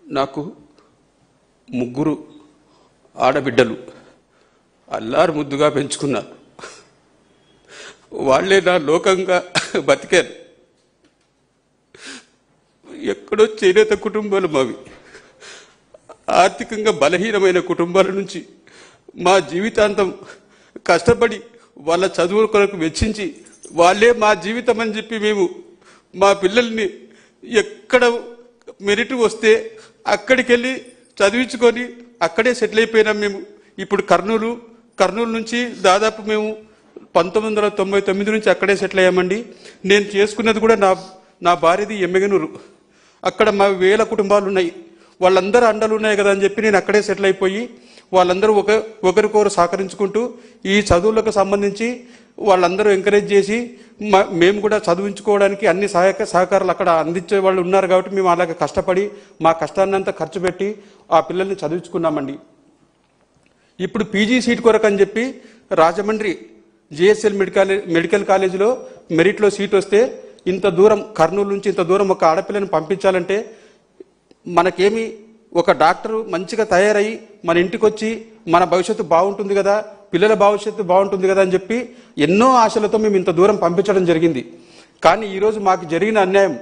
నాకు ముగ్గురు ఆడబిడ్డలు అల్లారు ముద్దుగా పెంచుకున్నారు. వాళ్ళే నా లోకంగా బతికారు. ఎక్కడో చేనేత కుటుంబాలు మావి. ఆర్థికంగా బలహీనమైన కుటుంబాల నుంచి మా జీవితాంతం కష్టపడి వాళ్ళ చదువుల కొరకు వెచ్చించి వాళ్ళే మా జీవితం అని చెప్పి మేము మా పిల్లల్ని ఎక్కడ మెరిట్ వస్తే అక్కడికి వెళ్ళి చదివించుకొని అక్కడే సెటిల్ అయిపోయినాం. మేము ఇప్పుడు కర్నూలు నుంచి దాదాపు మేము 1999 నుంచి అక్కడే సెటిల్ అయ్యామండి. నేను చేసుకున్నది కూడా నా భార్యది ఎమ్మెగనూరు. అక్కడ మా 1000 కుటుంబాలు ఉన్నాయి. వాళ్ళందరూ అండలు ఉన్నాయి కదా అని చెప్పి నేను అక్కడే సెటిల్ అయిపోయి వాళ్ళందరూ ఒకరికొకరు సహకరించుకుంటూ ఈ చదువులకు సంబంధించి వాళ్ళందరూ ఎంకరేజ్ చేసి మేము కూడా చదివించుకోవడానికి అన్ని సహకారాలు అక్కడ అందించే వాళ్ళు ఉన్నారు కాబట్టి మేము అలాగే కష్టపడి మా కష్టాన్ని అంతా ఖర్చు పెట్టి ఆ పిల్లల్ని చదివించుకున్నామండి. ఇప్పుడు పీజీ సీట్ కొరకు అని చెప్పి రాజమండ్రి జిఎస్ఎల్ మెడికల్ కాలేజీలో మెరిట్లో సీట్ వస్తే ఇంత దూరం కర్నూలు నుంచి ఇంత దూరం ఒక ఆడపిల్లని పంపించాలంటే మనకేమి ఒక డాక్టరు మంచిగా తయారయ్యి మన ఇంటికి వచ్చి మన భవిష్యత్తు బాగుంటుంది కదా, పిల్లల భవిష్యత్తు బాగుంటుంది కదా అని చెప్పి ఎన్నో ఆశలతో మేము ఇంత దూరం పంపించడం జరిగింది. కానీ ఈరోజు మాకు జరిగిన అన్యాయం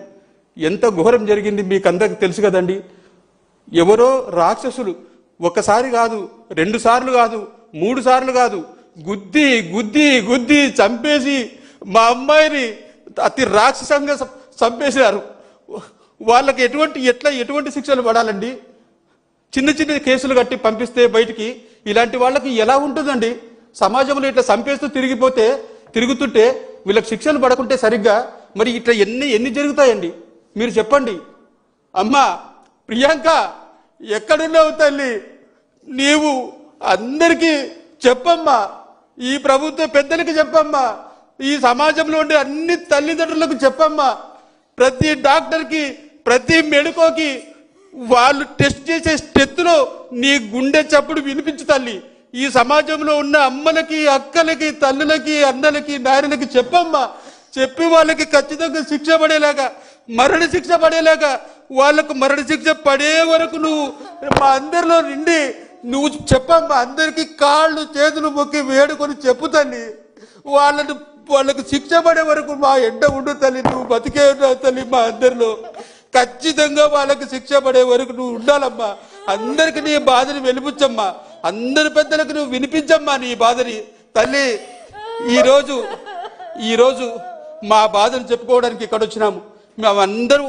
ఎంత ఘోరం జరిగింది మీకు అందరికి తెలుసు కదండి. ఎవరో రాక్షసులు ఒకసారి కాదు, 2 సార్లు కాదు, 3 సార్లు కాదు, గుద్ది గుద్ది గుద్ది చంపేసి మా అమ్మాయిని అతి రాక్షసంగా చంపేశారు. వాళ్ళకి ఎటువంటి శిక్షలు పడాలండి? చిన్న చిన్న కేసులు కట్టి పంపిస్తే బయటికి ఇలాంటి వాళ్ళకి ఎలా ఉంటుందండి? సమాజంలో ఇట్లా చంపేస్తూ తిరుగుతుంటే వీళ్ళకి శిక్షలు పడకుంటే సరిగ్గా మరి ఇట్లా ఎన్ని జరుగుతాయండి? మీరు చెప్పండి. అమ్మా ప్రియాంక, ఎక్కడున్నావు తల్లి? నీవు అందరికీ చెప్పమ్మా, ఈ ప్రభుత్వ పెద్దలకి చెప్పమ్మా, ఈ సమాజంలో ఉండే అన్ని తల్లిదండ్రులకు చెప్పమ్మా, ప్రతి డాక్టర్కి ప్రతి మెడికోకి వాళ్ళు టెస్ట్ చేసే టెస్టులో నీ గుండె చప్పుడు వినిపించు తల్లి. ఈ సమాజంలో ఉన్న అమ్మలకి, అక్కలకి, తల్లులకి, అన్నలకి, నాయనలకి చెప్పమ్మా. చెప్పి వాళ్ళకి ఖచ్చితంగా శిక్ష పడేలాగా, మరణ శిక్ష పడేలాగా, వాళ్ళకు మరణ శిక్ష పడే వరకు నువ్వు మా అందరిలో నిండి నువ్వు చెప్పమ్మా. అందరికీ కాళ్ళు చేతులు మొక్కి వేడుకొని చెప్పు తల్లి. వాళ్ళకు శిక్ష పడే వరకు మా ఎండ ఉండు తల్లి. నువ్వు బతికే ఉన్నావు తల్లి. మా అందరిలో ఖచ్చితంగా వాళ్ళకి శిక్ష పడే వరకు నువ్వు ఉండాలమ్మా. అందరికి నీ బాధని వెలిపించమ్మా. అందరి పెద్దలకు నువ్వు వినిపించమ్మా నీ బాధని తల్లి. ఈరోజు మా బాధను చెప్పుకోవడానికి ఇక్కడ వచ్చినాము. మేమందరూ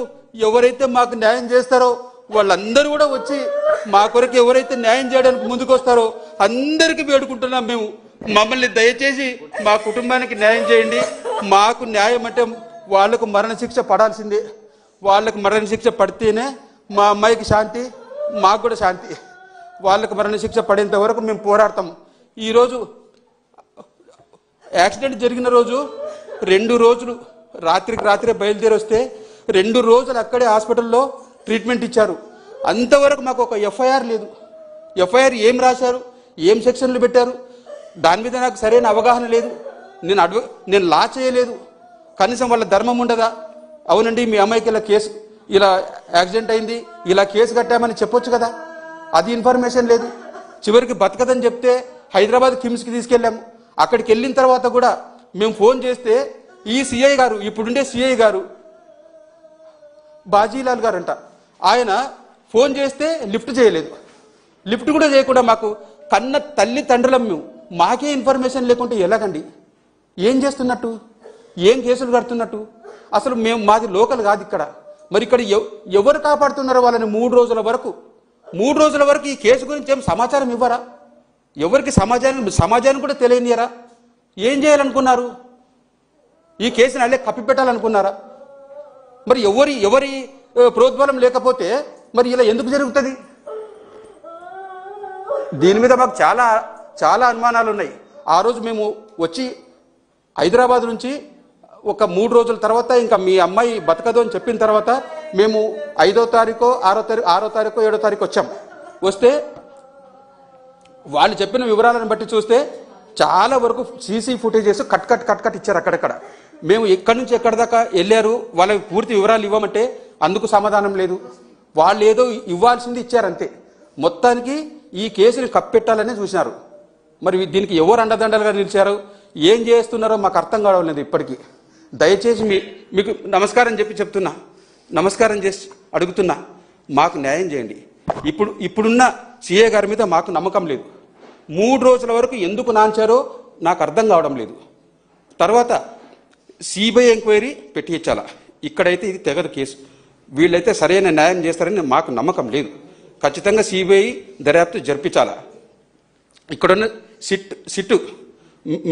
ఎవరైతే మాకు న్యాయం చేస్తారో వాళ్ళందరూ కూడా వచ్చి మా కొరకు ఎవరైతే న్యాయం చేయడానికి ముందుకు వస్తారో అందరికీ వేడుకుంటున్నాం మేము. మమ్మల్ని దయచేసి మా కుటుంబానికి న్యాయం చేయండి. మాకు న్యాయం అంటే వాళ్లకు మరణశిక్ష పడాల్సిందే. వాళ్ళకు మరణశిక్ష పడితేనే మా అమ్మాయికి శాంతి, మాకు కూడా శాంతి. వాళ్ళకు మరణశిక్ష పడేంత వరకు మేము పోరాడతాం. ఈరోజు యాక్సిడెంట్ జరిగిన రోజు 2 రోజులు రాత్రికి రాత్రే బయలుదేరి వస్తే 2 రోజులు అక్కడే హాస్పిటల్లో ట్రీట్మెంట్ ఇచ్చారు. అంతవరకు మాకు ఒక ఎఫ్ఐఆర్ లేదు. ఎఫ్ఐఆర్ ఏం రాశారు, ఏం సెక్షన్లు పెట్టారు, దాని మీద నాకు సరైన అవగాహన లేదు. నేను లా చేయలేదు. కనీసం వాళ్ళ ధర్మం ఉండదా? అవునండి మీ అమ్మాయికి ఇలా యాక్సిడెంట్ అయింది, ఇలా కేసు కట్టామని చెప్పొచ్చు కదా. అది ఇన్ఫర్మేషన్ లేదు. చివరికి బతకదని చెప్తే హైదరాబాద్ కిమ్స్కి తీసుకెళ్ళాము. అక్కడికి వెళ్ళిన తర్వాత కూడా మేము ఫోన్ చేస్తే ఈ సిఐ గారు, ఇప్పుడుండే సిఐ గారు బాజీలాల్ గారు అంట, ఆయన ఫోన్ చేస్తే లిఫ్ట్ చేయలేదు. లిఫ్ట్ కూడా చేయకుండా మాకు కన్న తల్లి తండ్రులం మేము. మాకే ఇన్ఫర్మేషన్ లేకుంటే ఎలాగండి? ఏం చేస్తున్నట్టు? ఏం కేసులు కడుతున్నట్టు? అసలు మాది లోకల్ కాదు ఇక్కడ. మరి ఇక్కడ ఎవరు కాపాడుతున్నారో వాళ్ళని 3 రోజుల వరకు ఈ కేసు గురించి ఏం సమాచారం ఇవ్వరా? ఎవరికి సమాజానికి కూడా తెలియనియరా? ఏం చేయాలనుకున్నారు? ఈ కేసుని అల్లే కప్పిపెట్టాలనుకున్నారా? మరి ఎవరి ప్రోద్బలం లేకపోతే మరి ఇలా ఎందుకు జరుగుతుంది? దీని మీద మాకు చాలా అనుమానాలు ఉన్నాయి. ఆ రోజు మేము వచ్చి హైదరాబాద్ నుంచి ఒక 3 రోజుల తర్వాత ఇంకా మీ అమ్మాయి బతకదు అని చెప్పిన తర్వాత మేము 5వ తారీఖు 6వ తారీఖు 7వ తారీఖు వచ్చాం. వస్తే వాళ్ళు చెప్పిన వివరాలను బట్టి చూస్తే చాలా వరకు సీసీ ఫుటేజెస్ కట్ ఇచ్చారు అక్కడక్కడ. మేము ఎక్కడి నుంచి ఎక్కడి దాకా వెళ్ళారు వాళ్ళకి పూర్తి వివరాలు ఇవ్వమంటే అందుకు సమాధానం లేదు. వాళ్ళు ఏదో ఇవ్వాల్సింది ఇచ్చారంతే. మొత్తానికి ఈ కేసుని కప్పెట్టాలనే చూసినారు. మరి దీనికి ఎవరు అండదండలుగా నిలిచారు, ఏం చేస్తున్నారో మాకు అర్థం కావడం లేదు ఇప్పటికీ. దయచేసి మీకు నమస్కారం చెప్తున్నా, నమస్కారం చేసి అడుగుతున్నా, మాకు న్యాయం చేయండి. ఇప్పుడున్న సీఏ గారి మీద మాకు నమ్మకం లేదు. 3 రోజుల వరకు ఎందుకు నాంచారో నాకు అర్థం కావడం లేదు. తర్వాత సిబిఐ ఎంక్వైరీ పెట్టించాలా. ఇక్కడైతే ఇది తెగదు కేసు. వీళ్ళైతే సరైన న్యాయం చేస్తారని మాకు నమ్మకం లేదు. ఖచ్చితంగా సిబిఐ దర్యాప్తు జరిపించాలా. ఇక్కడున్న సిట్టు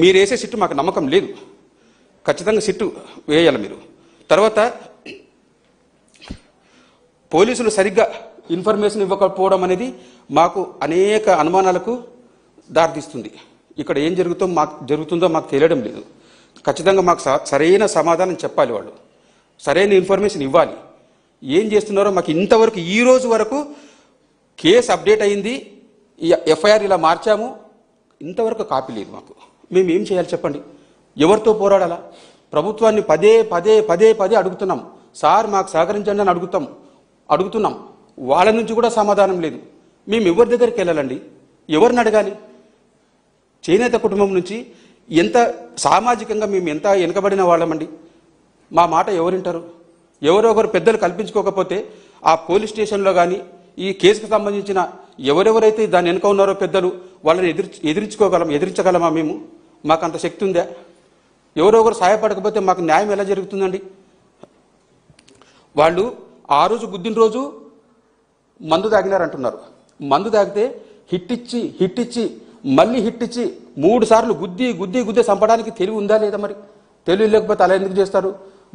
మీరు వేసే సిట్టు మాకు నమ్మకం లేదు. ఖచ్చితంగా సిట్టు వేయాలి మీరు. తర్వాత పోలీసులు సరిగ్గా ఇన్ఫర్మేషన్ ఇవ్వకపోవడం అనేది మాకు అనేక అనుమానాలకు దారితీస్తుంది. ఇక్కడ ఏం జరుగుతుందో మాకు తెలియడం లేదు. ఖచ్చితంగా మాకు సరైన సమాధానం చెప్పాలి. వాళ్ళు సరైన ఇన్ఫర్మేషన్ ఇవ్వాలి. ఏం చేస్తున్నారో మాకు ఇంతవరకు ఈ రోజు వరకు కేసు అప్డేట్ అయింది, ఎఫ్ఐఆర్ ఇలా మార్చాము, ఇంతవరకు కాపీ లేదు మాకు. మేము ఏం చేయాలి చెప్పండి? ఎవరితో పోరాడాలా? ప్రభుత్వాన్ని పదే పదే పదే పదే అడుగుతున్నాం, సార్ మాకు సహకరించండి అని అడుగుతున్నాం. వాళ్ళ నుంచి కూడా సమాధానం లేదు. మేము ఎవరి దగ్గరికి వెళ్ళాలండి? ఎవరిని అడగాలి? చేనేత కుటుంబం నుంచి ఎంత సామాజికంగా మేము ఎంత వెనుకబడిన వాళ్ళమండి. మా మాట ఎవరింటారు? ఎవరో ఒకరు పెద్దలు కల్పించుకోకపోతే ఆ పోలీస్ స్టేషన్లో కానీ ఈ కేసుకు సంబంధించిన ఎవరెవరైతే దాన్ని వెనుక ఉన్నారో పెద్దలు, వాళ్ళని ఎదిరించగలమా మేము? మాకు అంత శక్తి ఉందా? ఎవరో ఒకరు సహాయపడకపోతే మాకు న్యాయం ఎలా జరుగుతుందండి? వాళ్ళు ఆ రోజు గుద్దిన రోజు మందు తాగినారంటున్నారు. మందు తాగితే హిట్ ఇచ్చి మళ్ళీ హిట్ ఇచ్చి 3 సార్లు గుద్ది చంపడానికి తెలివి ఉందా లేదా? మరి తెలివి లేకపోతే అలా ఎందుకు చేస్తారు?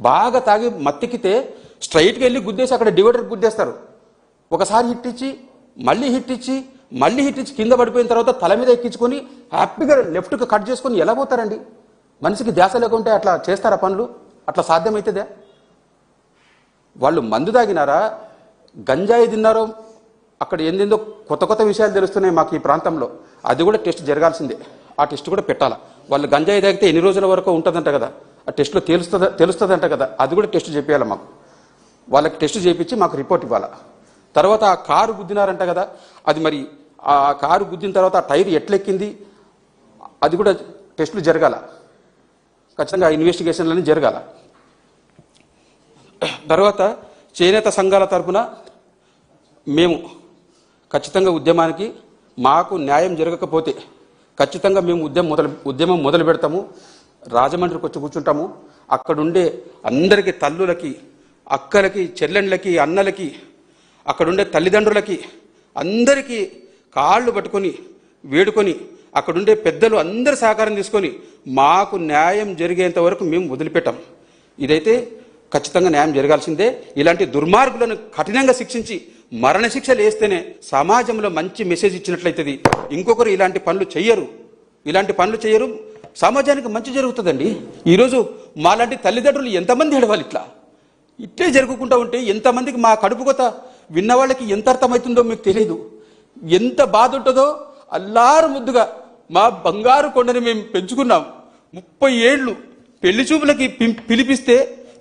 బాగా తాగి మత్తికితే స్ట్రైట్గా వెళ్ళి గుద్దేసి అక్కడ డివైడర్ గుద్దేస్తారు. ఒకసారి హిట్ ఇచ్చి మళ్ళీ హిట్ ఇచ్చి కింద పడిపోయిన తర్వాత తల మీద ఎక్కించుకొని హ్యాపీగా లెఫ్ట్కి కట్ చేసుకొని ఎలా పోతారండి? మనిషికి ధ్యాస లేకుంటే అట్లా చేస్తారా పనులు? అట్లా సాధ్యమవుతుందా? వాళ్ళు మందు తాగినారా, గంజాయి తిన్నారో, అక్కడ ఏందేందో కొత్త విషయాలు తెలుస్తున్నాయి మాకు ఈ ప్రాంతంలో. అది కూడా టెస్ట్ జరగాల్సిందే. ఆ టెస్ట్ కూడా పెట్టాలా. వాళ్ళు గంజాయి తాగితే ఎన్ని రోజుల వరకు ఉంటుందంట కదా, ఆ టెస్ట్లో తెలుస్తుందంట కదా, అది కూడా టెస్ట్ చేయాలి మాకు. వాళ్ళకి టెస్ట్ చేయించి మాకు రిపోర్ట్ ఇవ్వాలా. తర్వాత ఆ కారు గుద్దినారంట కదా, అది మరి ఆ కారు గుద్దిన తర్వాత ఆ టైర్ ఎట్లెక్కింది అది కూడా టెస్టులు జరగాల. ఖచ్చితంగా ఇన్వెస్టిగేషన్లని జరగాల. తర్వాత చేనేత సంఘాల తరఫున మేము ఖచ్చితంగా ఉద్యమానికి, మాకు న్యాయం జరగకపోతే ఖచ్చితంగా మేము ఉద్యమం మొదలు పెడతాము. రాజమండ్రికి వచ్చి కూర్చుంటాము. అక్కడుండే అందరికీ, తల్లులకి, అక్కలకి, చెల్లెండ్లకి, అన్నలకి, అక్కడుండే తల్లిదండ్రులకి అందరికీ కాళ్ళు పట్టుకొని వేడుకొని, అక్కడుండే పెద్దలు అందరి సహకారం తీసుకొని మాకు న్యాయం జరిగేంత వరకు మేము వదిలిపెట్టాం. ఇదైతే ఖచ్చితంగా న్యాయం జరగాల్సిందే. ఇలాంటి దుర్మార్గులను కఠినంగా శిక్షించి మరణశిక్షలు వేస్తేనే సమాజంలో మంచి మెసేజ్ ఇచ్చినట్లయితుంది. ఇంకొకరు ఇలాంటి పనులు చేయరు, సమాజానికి మంచి జరుగుతుందండి. ఈరోజు మాలాంటి తల్లిదండ్రులు ఎంతమంది ఏడవాలి? ఇట్లే జరుగుకుంటూ ఉంటే ఎంతమందికి, మా కడుపు కొత్త విన్న వాళ్ళకి ఎంత అర్థమవుతుందో మీకు తెలియదు. ఎంత బాధ ఉంటుందో. అల్లారు ముద్దుగా మా బంగారు కొండని మేము పెంచుకున్నాం. 30 ఏళ్ళు పెళ్లి చూపులకి పిలిపిస్తే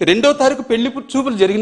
2వ తారీఖు పెళ్లి చూపులు జరిగినాయి.